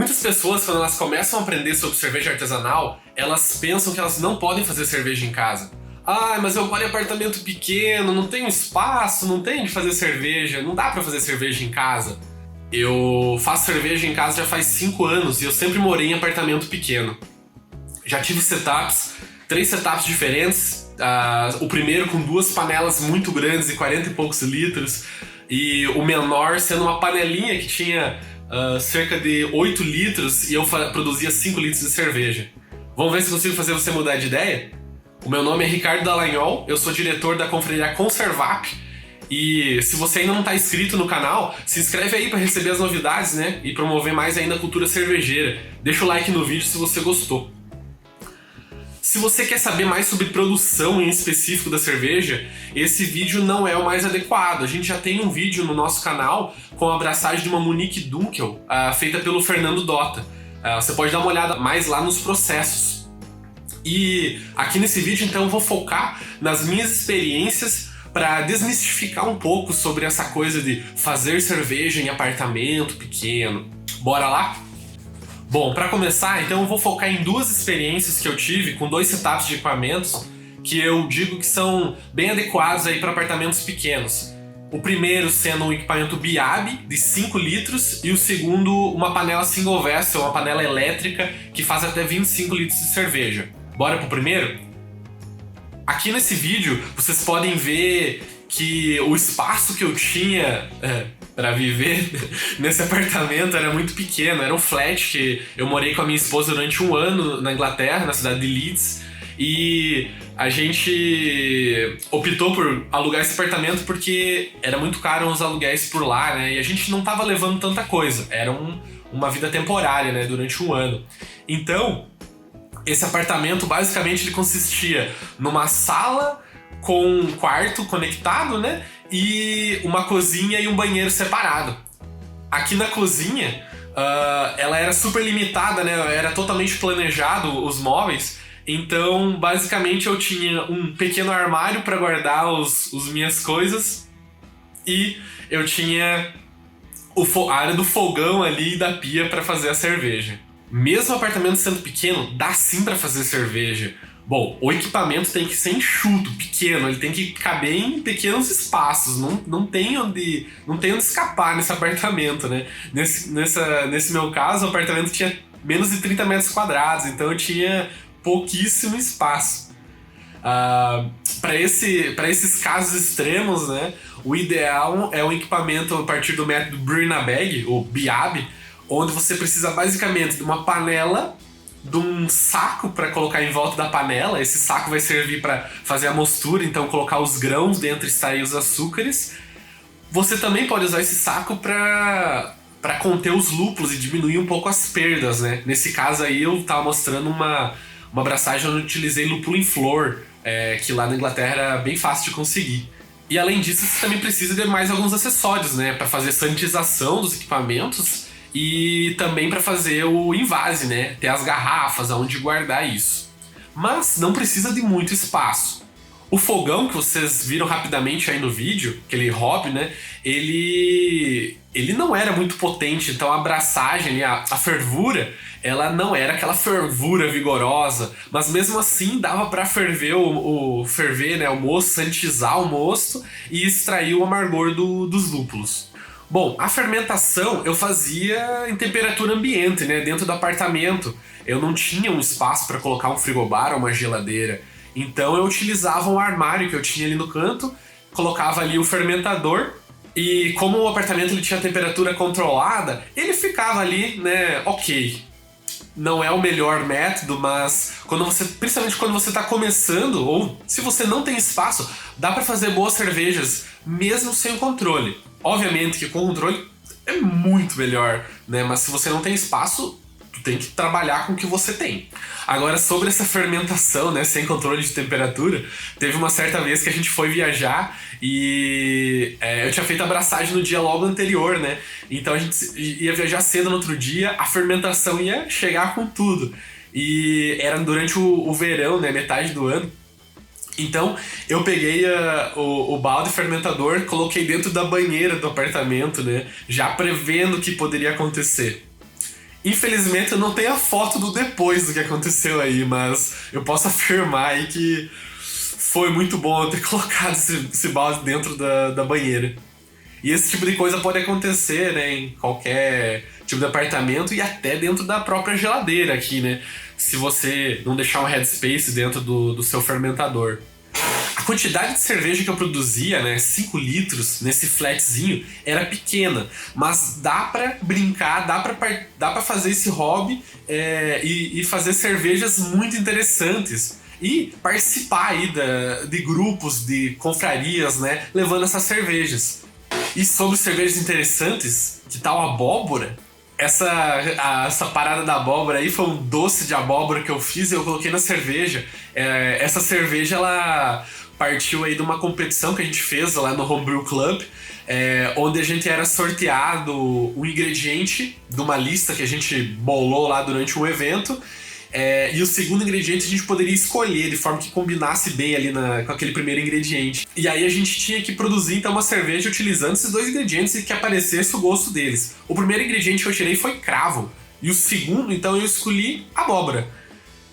Muitas pessoas, quando elas começam a aprender sobre cerveja artesanal, elas pensam que elas não podem fazer cerveja em casa. Ah, mas eu moro em apartamento pequeno, não tenho espaço, não tenho de fazer cerveja, não dá pra fazer cerveja em casa. Eu faço cerveja em casa já faz 5 anos e eu sempre morei em apartamento pequeno. Já tive setups, 3 setups diferentes. O primeiro com 2 panelas muito grandes de 40 e poucos litros, e o menor sendo uma panelinha que tinha cerca de 8 litros e eu produzia 5 litros de cerveja. Vamos ver se consigo fazer você mudar de ideia? O meu nome é Ricardo Dallagnol, eu sou diretor da confraria Conservap. E se você ainda não está inscrito no canal, se inscreve aí para receber as novidades, né? E promover mais ainda a cultura cervejeira. Deixa o like no vídeo se você gostou. Se você quer saber mais sobre produção em específico da cerveja, esse vídeo não é o mais adequado. A gente já tem um vídeo no nosso canal com a abraçagem de uma Munich Dunkel, feita pelo Fernando Dota. Você pode dar uma olhada mais lá nos processos. E aqui nesse vídeo, então, eu vou focar nas minhas experiências para desmistificar um pouco sobre essa coisa de fazer cerveja em apartamento pequeno. Bora lá? Bom, para começar, então eu vou focar em 2 experiências que eu tive com 2 setups de equipamentos que eu digo que são bem adequados aí para apartamentos pequenos. O primeiro sendo um equipamento Biab de 5 litros e o segundo uma panela single vessel, uma panela elétrica que faz até 25 litros de cerveja. Bora pro primeiro? Aqui nesse vídeo vocês podem ver que o espaço que eu tinha para viver nesse apartamento era muito pequeno. Era um flat que eu morei com a minha esposa durante 1 ano na Inglaterra, na cidade de Leeds, e a gente optou por alugar esse apartamento porque era muito caro os aluguéis por lá, né? E a gente não tava levando tanta coisa. Era uma vida temporária, né? Durante 1 ano. Então, esse apartamento basicamente ele consistia numa sala com um quarto conectado, né? E uma cozinha e um banheiro separado. Aqui na cozinha, ela era super limitada, né? Era totalmente planejado os móveis. Então, basicamente, eu tinha um pequeno armário para guardar as minhas coisas. E eu tinha a área do fogão ali e da pia para fazer a cerveja. Mesmo o apartamento sendo pequeno, dá sim para fazer cerveja. Bom, o equipamento tem que ser enxuto, pequeno, ele tem que caber em pequenos espaços, não tem onde escapar nesse apartamento, né? Nesse meu caso, o apartamento tinha menos de 30 metros quadrados, então eu tinha pouquíssimo espaço. Para esses casos extremos, né, o ideal é um equipamento a partir do método Brew-in-a-Bag, ou BIAB, onde você precisa basicamente de uma panela, de um saco para colocar em volta da panela. Esse saco vai servir para fazer a mostura, então colocar os grãos dentro e extrair os açúcares. Você também pode usar esse saco para conter os lúpulos e diminuir um pouco as perdas, né? Nesse caso aí eu estava mostrando uma abraçagem onde eu utilizei lúpulo em flor, que lá na Inglaterra era bem fácil de conseguir. E além disso, você também precisa de mais alguns acessórios, né? Para fazer sanitização dos equipamentos e também para fazer o invase, né? Ter as garrafas, aonde guardar isso. Mas não precisa de muito espaço. O fogão que vocês viram rapidamente aí no vídeo, aquele hob, né? Ele não era muito potente, então a abraçagem, a fervura, ela não era aquela fervura vigorosa, mas mesmo assim dava para ferver ferver, né, o mosto, sanitizar o mosto e extrair o amargor dos lúpulos. Bom, a fermentação eu fazia em temperatura ambiente, né, dentro do apartamento. Eu não tinha um espaço para colocar um frigobar ou uma geladeira. Então eu utilizava um armário que eu tinha ali no canto, colocava ali o fermentador e como o apartamento ele tinha temperatura controlada, ele ficava ali, né, ok. Não é o melhor método, mas principalmente quando você está começando ou se você não tem espaço, dá para fazer boas cervejas mesmo sem o controle. Obviamente que com o controle é muito melhor, né? Mas se você não tem espaço, tu tem que trabalhar com o que você tem. Agora, sobre essa fermentação, né, sem controle de temperatura, teve uma certa vez que a gente foi viajar e eu tinha feito a abraçagem no dia logo anterior, né? Então a gente ia viajar cedo no outro dia, a fermentação ia chegar com tudo. E era durante o verão, né, metade do ano. Então eu peguei o balde fermentador, coloquei dentro da banheira do apartamento, né, já prevendo o que poderia acontecer. Infelizmente eu não tenho a foto do depois do que aconteceu aí, mas eu posso afirmar aí que foi muito bom eu ter colocado esse balde dentro da banheira. E esse tipo de coisa pode acontecer, né, em qualquer tipo de apartamento e até dentro da própria geladeira aqui, né? Se você não deixar um headspace dentro do seu fermentador. A quantidade de cerveja que eu produzia, né, 5 litros nesse flatzinho, era pequena. Mas dá pra brincar, dá pra fazer esse hobby e fazer cervejas muito interessantes. E participar aí de grupos, de confrarias, né, levando essas cervejas. E sobre cervejas interessantes, que tal a abóbora? Essa parada da abóbora aí foi um doce de abóbora que eu fiz e eu coloquei na cerveja. Essa cerveja, ela partiu aí de uma competição que a gente fez lá no Homebrew Club, onde a gente era sorteado um ingrediente de uma lista que a gente bolou lá durante um evento. E o segundo ingrediente a gente poderia escolher de forma que combinasse bem ali com aquele primeiro ingrediente. E aí a gente tinha que produzir então uma cerveja utilizando esses dois ingredientes e que aparecesse o gosto deles. O primeiro ingrediente que eu tirei foi cravo. E o segundo, então, eu escolhi abóbora.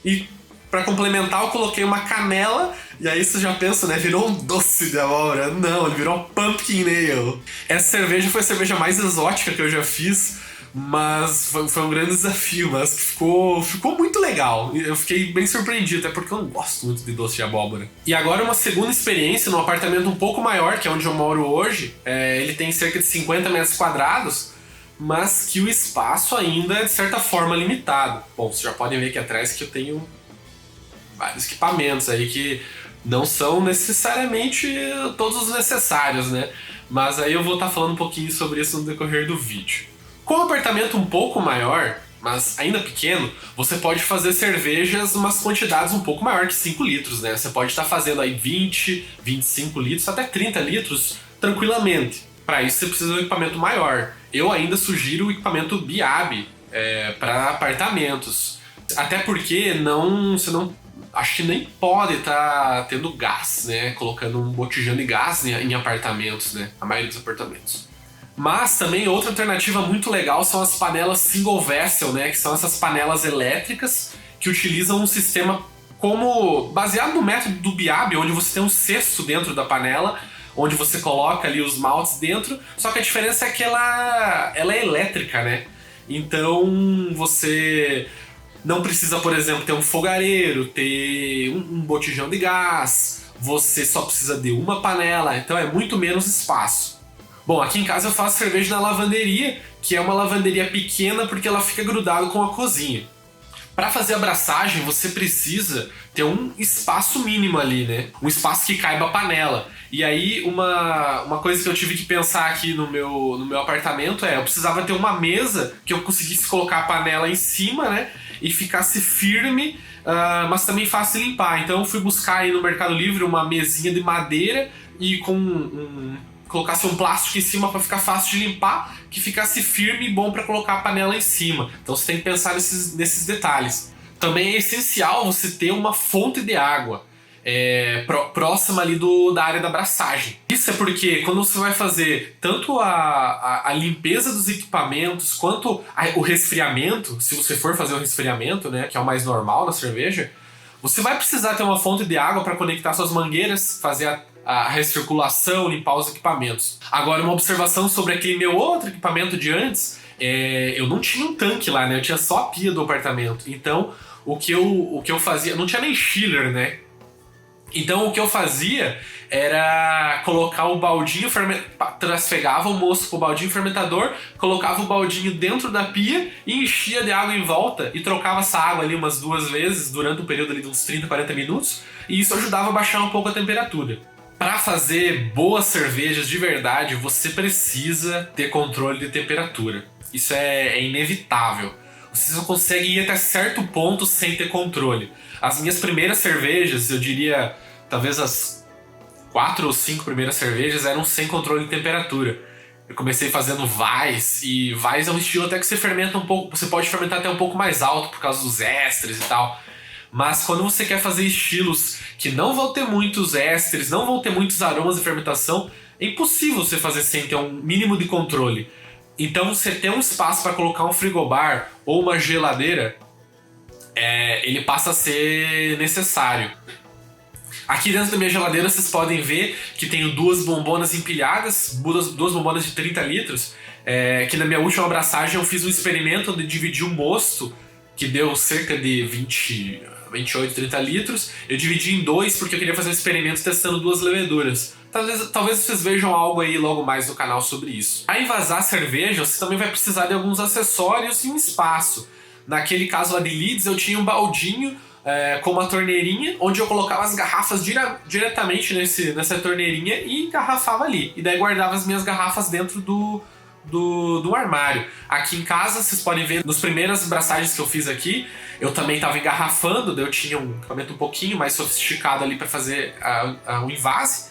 E pra complementar eu coloquei uma canela. E aí você já pensa, né? Virou um doce de abóbora. Não, ele virou um pumpkin ale. Essa cerveja foi a cerveja mais exótica que eu já fiz. Mas foi um grande desafio, mas ficou muito legal. Eu fiquei bem surpreendido, até porque eu não gosto muito de doce de abóbora. E agora uma segunda experiência num apartamento um pouco maior, que é onde eu moro hoje. Ele tem cerca de 50 metros quadrados, mas que o espaço ainda é de certa forma limitado. Bom, vocês já podem ver aqui atrás que eu tenho vários equipamentos aí que não são necessariamente todos os necessários, né? Mas aí eu vou estar falando um pouquinho sobre isso no decorrer do vídeo. Com um apartamento um pouco maior, mas ainda pequeno, você pode fazer cervejas umas quantidades um pouco maior que 5 litros, né? Você pode estar fazendo aí 20, 25 litros, até 30 litros tranquilamente. Para isso você precisa de um equipamento maior. Eu ainda sugiro o equipamento BIAB para apartamentos. Até porque você não acho que nem pode estar tendo gás, né? Colocando um botijão de gás em apartamentos, né? A maioria dos apartamentos. Mas também outra alternativa muito legal são as panelas single vessel, né? Que são essas panelas elétricas que utilizam um sistema baseado no método do BIAB, onde você tem um cesto dentro da panela, onde você coloca ali os maltes dentro, só que a diferença é que ela é elétrica, né? Então você não precisa, por exemplo, ter um fogareiro, ter um botijão de gás, você só precisa de uma panela, então é muito menos espaço. Bom, aqui em casa eu faço cerveja na lavanderia, que é uma lavanderia pequena porque ela fica grudada com a cozinha. Para fazer a braçagem, você precisa ter um espaço mínimo ali, né? Um espaço que caiba a panela. E aí, uma coisa que eu tive que pensar aqui no meu apartamento eu precisava ter uma mesa que eu conseguisse colocar a panela em cima, né? E ficasse firme, mas também fácil de limpar. Então eu fui buscar aí no Mercado Livre uma mesinha de madeira e colocasse um plástico em cima para ficar fácil de limpar, que ficasse firme e bom para colocar a panela em cima. Então você tem que pensar nesses detalhes. Também é essencial você ter uma fonte de água próxima ali da área da braçagem. Isso é porque quando você vai fazer tanto a limpeza dos equipamentos quanto o resfriamento, se você for fazer o resfriamento, né, que é o mais normal na cerveja, você vai precisar ter uma fonte de água para conectar suas mangueiras, fazer a recirculação, limpar os equipamentos. Agora, uma observação sobre aquele meu outro equipamento de antes, eu não tinha um tanque lá, né? Eu tinha só a pia do apartamento. Então, o que eu fazia... Não tinha nem chiller, né? Então, o que eu fazia era colocar o baldinho, trasfegava o moço com o baldinho fermentador, colocava o baldinho dentro da pia e enchia de água em volta e trocava essa água ali umas 2 vezes durante um período ali de uns 30, 40 minutos, e isso ajudava a baixar um pouco a temperatura. Para fazer boas cervejas de verdade, você precisa ter controle de temperatura. Isso é inevitável. Você só consegue ir até certo ponto sem ter controle. As minhas primeiras cervejas, eu diria, talvez as 4 ou 5 primeiras cervejas eram sem controle de temperatura. Eu comecei fazendo Weiss, e Weiss é um estilo até que você fermenta um pouco, você pode fermentar até um pouco mais alto por causa dos ésteres e tal. Mas quando você quer fazer estilos que não vão ter muitos ésteres, não vão ter muitos aromas de fermentação, é impossível você fazer sem ter um mínimo de controle. Então, você ter um espaço para colocar um frigobar ou uma geladeira, ele passa a ser necessário. Aqui dentro da minha geladeira vocês podem ver que tenho 2 bombonas empilhadas, 2 bombonas de 30 litros, que na minha última abraçagem eu fiz um experimento de dividir um mosto, que deu cerca de 28, 30 litros. Eu dividi em 2 porque eu queria fazer um experimento testando 2 leveduras. Talvez vocês vejam algo aí logo mais no canal sobre isso. Para envasar a cerveja, você também vai precisar de alguns acessórios e um espaço. Naquele caso lá de Leeds, eu tinha um baldinho com uma torneirinha, onde eu colocava as garrafas diretamente nessa torneirinha e engarrafava ali. E daí guardava as minhas garrafas dentro do armário. Aqui em casa, vocês podem ver, nos primeiras braçagens que eu fiz aqui, eu também estava engarrafando, daí eu tinha um equipamento um pouquinho mais sofisticado ali para fazer o invase.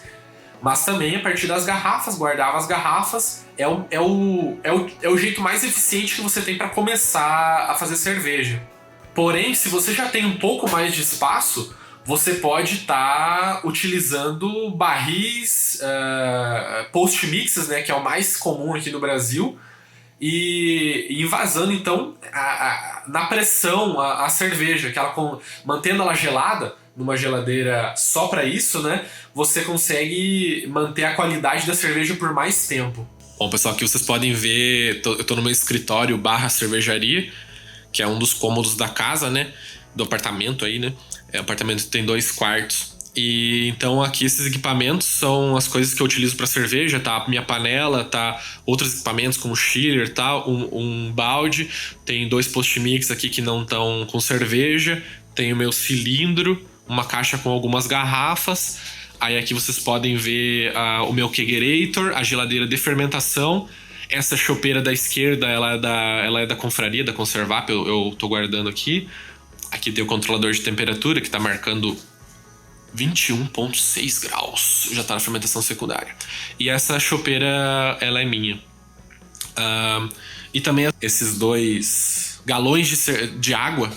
Mas também, a partir das garrafas, guardava as garrafas. É o jeito mais eficiente que você tem para começar a fazer cerveja. Porém, se você já tem um pouco mais de espaço, você pode estar utilizando barris post-mixes, né, que é o mais comum aqui no Brasil, e envasando, então, na pressão a cerveja, que mantendo ela gelada, numa geladeira só para isso, né, você consegue manter a qualidade da cerveja por mais tempo. Bom, pessoal, aqui vocês podem ver, eu tô no meu escritório / cervejaria, que é um dos cômodos da casa, né, do apartamento aí, né, o apartamento tem 2 quartos. E então aqui esses equipamentos são as coisas que eu utilizo para cerveja, tá? Minha panela, tá? Outros equipamentos como chiller, tá? Um balde, tem 2 post-mix aqui que não estão com cerveja, tem o meu cilindro, uma caixa com algumas garrafas. Aí aqui vocês podem ver o meu kegerator, a geladeira de fermentação. Essa chopeira da esquerda, ela é da confraria, da Conservap, eu tô guardando aqui. Aqui tem o controlador de temperatura que tá marcando 21,6 graus. Já tá na fermentação secundária. E essa chopeira, ela é minha. E também esses 2 galões de água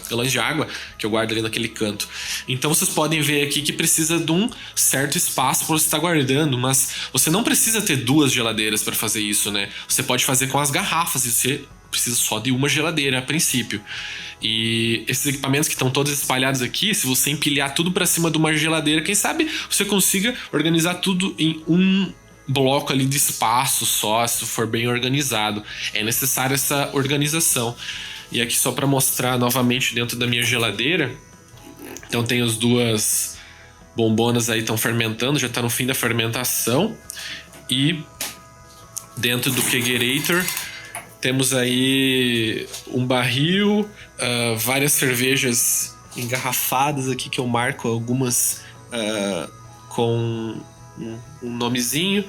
que eu guardo ali naquele canto. Então vocês podem ver aqui que precisa de um certo espaço para você estar guardando, mas você não precisa ter 2 geladeiras para fazer isso, né? Você pode fazer com as garrafas e você precisa só de uma geladeira a princípio. E esses equipamentos que estão todos espalhados aqui, se você empilhar tudo para cima de uma geladeira, quem sabe você consiga organizar tudo em um bloco ali de espaço só, se for bem organizado. É necessária essa organização. E aqui só para mostrar novamente dentro da minha geladeira, então tem as 2 bombonas aí estão fermentando, já está no fim da fermentação. E dentro do kegerator temos aí um barril, várias cervejas engarrafadas aqui que eu marco algumas com um nomezinho.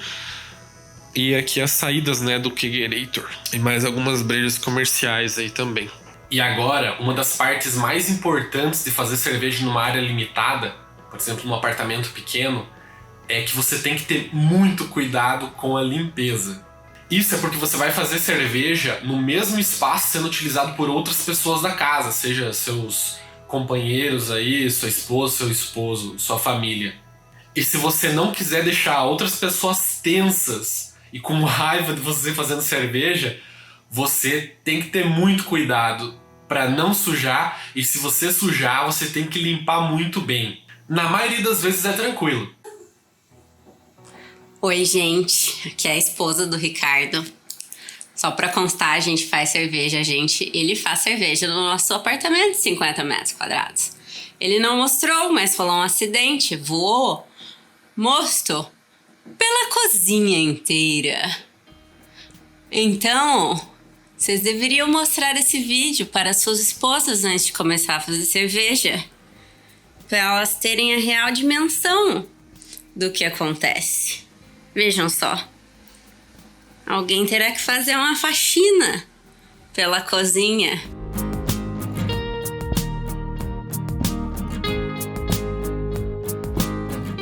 E aqui as saídas, né, do kegerator. E mais algumas brejas comerciais aí também. E agora, uma das partes mais importantes de fazer cerveja numa área limitada, por exemplo, num apartamento pequeno, é que você tem que ter muito cuidado com a limpeza. Isso é porque você vai fazer cerveja no mesmo espaço sendo utilizado por outras pessoas da casa, seja seus companheiros aí, sua esposa, seu esposo, sua família. E se você não quiser deixar outras pessoas tensas e com raiva de você fazendo cerveja, você tem que ter muito cuidado para não sujar, e se você sujar, você tem que limpar muito bem. Na maioria das vezes é tranquilo. Oi, gente, aqui é a esposa do Ricardo. Só pra constar, a gente faz cerveja, ele faz cerveja no nosso apartamento de 50 metros quadrados. Ele não mostrou, mas falou um acidente, voou mosto pela cozinha inteira. Então, vocês deveriam mostrar esse vídeo para suas esposas antes de começar a fazer cerveja, para elas terem a real dimensão do que acontece. Vejam só, alguém terá que fazer uma faxina pela cozinha.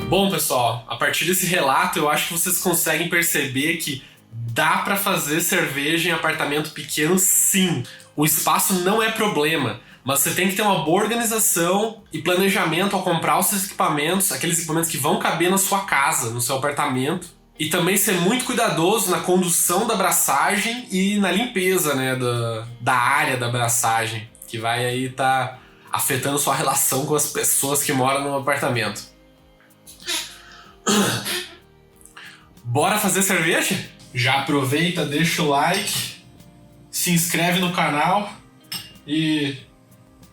Bom, pessoal, a partir desse relato eu acho que vocês conseguem perceber que dá para fazer cerveja em apartamento pequeno, sim. O espaço não é problema, mas você tem que ter uma boa organização e planejamento ao comprar os seus equipamentos, aqueles equipamentos que vão caber na sua casa, no seu apartamento. E também ser muito cuidadoso na condução da abraçagem e na limpeza, né, da área da abraçagem, que vai aí tá afetando sua relação com as pessoas que moram no apartamento. Bora fazer cerveja? Já aproveita, deixa o like, se inscreve no canal e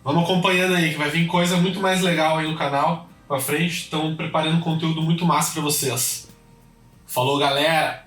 vamos acompanhando aí, que vai vir coisa muito mais legal aí no canal pra frente. Estão preparando conteúdo muito massa pra vocês. Falou, galera!